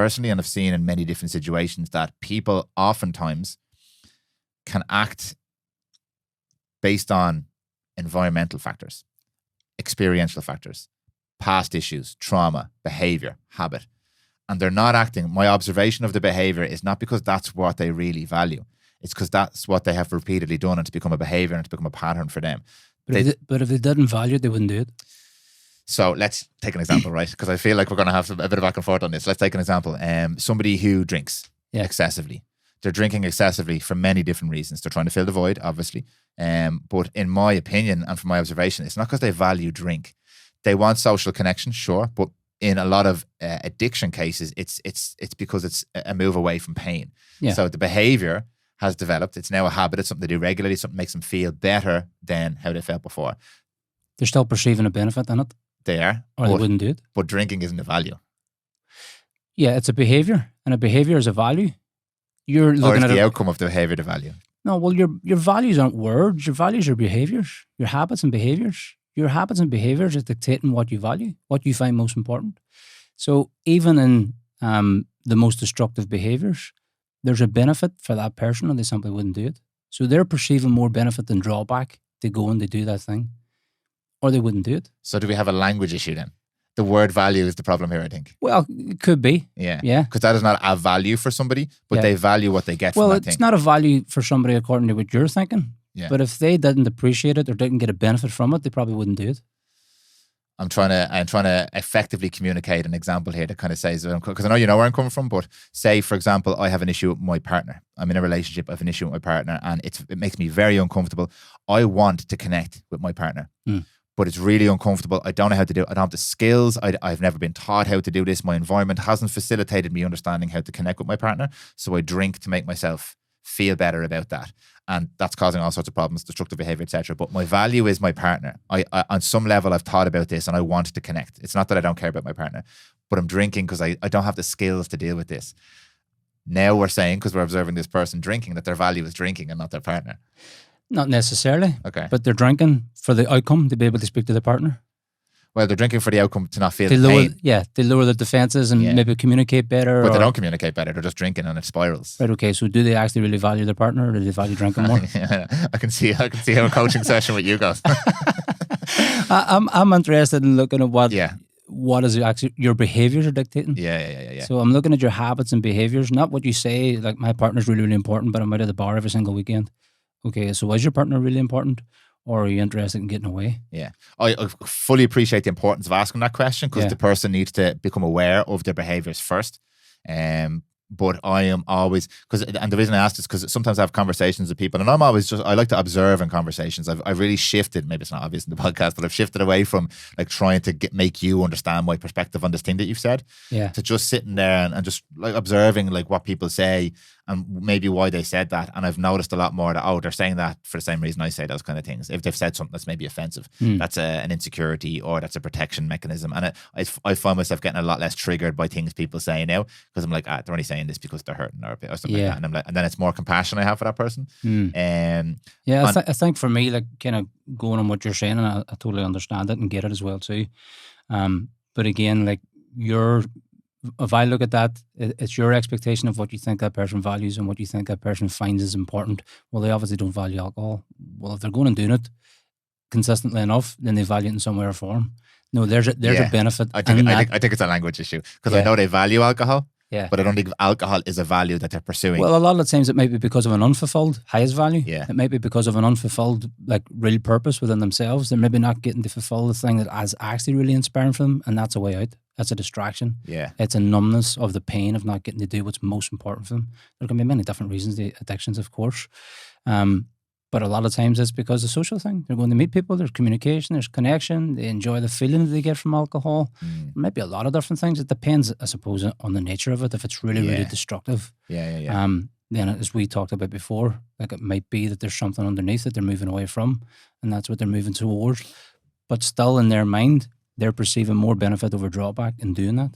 personally, and I've seen in many different situations that people oftentimes can act based on environmental factors, experiential factors, past issues, trauma, behavior, habit. And they're not acting. My observation of the behavior is not because that's what they really value. It's because that's what they have repeatedly done, and it's become a behavior and it's become a pattern for them. But if they didn't value it, they wouldn't do it. So let's take an example, right? Because I feel like we're going to have a bit of back and forth on this. Let's take an example. Somebody who drinks excessively. They're drinking excessively for many different reasons. They're trying to fill the void, obviously. But in my opinion and from my observation, it's not because they value drink. They want social connection, sure, but in a lot of addiction cases, it's because it's a move away from pain. Yeah. So the behavior has developed. It's now a habit. It's something they do regularly. Something makes them feel better than how they felt before. They're still perceiving a benefit in it. They are. Or they wouldn't do it. But drinking isn't a value. Yeah, it's a behavior. And a behavior is a value. You're looking at the outcome of the behavior, the value. No, well, your values aren't words. Your values are behaviors. Your habits and behaviors. Your habits and behaviors are dictating what you value, what you find most important. So even in the most destructive behaviors, there's a benefit for that person, and they simply wouldn't do it. So they're perceiving more benefit than drawback to go and to do that thing, or they wouldn't do it. So do we have a language issue then? The word value is the problem here, I think. Well, it could be. Yeah. Yeah. Because that is not a value for somebody, but they value what they get from that thing. Well, it's not a value for somebody according to what you're thinking. Yeah. But if they didn't appreciate it or didn't get a benefit from it, they probably wouldn't do it. I'm trying to effectively communicate an example here that kind of says, because I know you know where I'm coming from, but say, for example, I have an issue with my partner. I'm in a relationship, I have an issue with my partner, and it makes me very uncomfortable. I want to connect with my partner, but it's really uncomfortable. I don't know how to do it. I don't have the skills. I've never been taught how to do this. My environment hasn't facilitated me understanding how to connect with my partner. So I drink to make myself feel better about that. And that's causing all sorts of problems, destructive behavior, etc. But my value is my partner. I on some level, I've thought about this and I want to connect. It's not that I don't care about my partner, but I'm drinking because I don't have the skills to deal with this. Now we're saying, because we're observing this person drinking, that their value is drinking and not their partner. Not necessarily. Okay. But they're drinking for the outcome to be able to speak to their partner. Well, they're drinking for the outcome to not feel the pain. Yeah, they lower their defenses and maybe communicate better. But they don't communicate better. They're just drinking and it spirals. Right, okay. So do they actually really value their partner, or do they value drinking more? Yeah, I can see how a coaching session with you goes. I'm interested in looking at what is actually your behaviors are dictating. Yeah. So I'm looking at your habits and behaviors, not what you say, like my partner's really, really important, but I'm out at the bar every single weekend. Okay, so is your partner really important? Or are you interested in getting away? Yeah. I fully appreciate the importance of asking that question, because the person needs to become aware of their behaviors first. But I am always, and the reason I ask this, because sometimes I have conversations with people, and I'm always I like to observe in conversations. I've really shifted, maybe it's not obvious in the podcast, but I've shifted away from like trying to make you understand my perspective on this thing that you've said, to just sitting there and just like observing like what people say and maybe why they said that. And I've noticed a lot more that, they're saying that for the same reason I say those kind of things. If they've said something that's maybe offensive, that's an insecurity or that's a protection mechanism. And I find myself getting a lot less triggered by things people say now, because I'm like, they're only saying this because they're hurting or something like that. And I'm like, and then it's more compassion I have for that person. I think for me, like kind of going on what you're saying, and I totally understand it and get it as well too. But again, like if I look at that, it's your expectation of what you think that person values and what you think that person finds is important. Well, they obviously don't value alcohol. Well, if they're going and doing it consistently enough, then they value it in some way or form. No, there's a benefit. I think it's a language issue, because I know they value alcohol. Yeah. But I don't think alcohol is a value that they're pursuing. Well, a lot of the times it might be because of an unfulfilled highest value. Yeah. It might be because of an unfulfilled like real purpose within themselves. They're maybe not getting to fulfill the thing that is actually really inspiring for them, and that's a way out. That's a distraction. Yeah. It's a numbness of the pain of not getting to do what's most important for them. There can be many different reasons, the addictions, of course. But a lot of times it's because of the social thing. They're going to meet people, there's communication, there's connection, they enjoy the feeling that they get from alcohol. There might be a lot of different things. It depends, I suppose, on the nature of it. If it's really, really destructive. Then as we talked about before, like it might be that there's something underneath that they're moving away from, and that's what they're moving towards. But still in their mind, they're perceiving more benefit over drawback in doing that.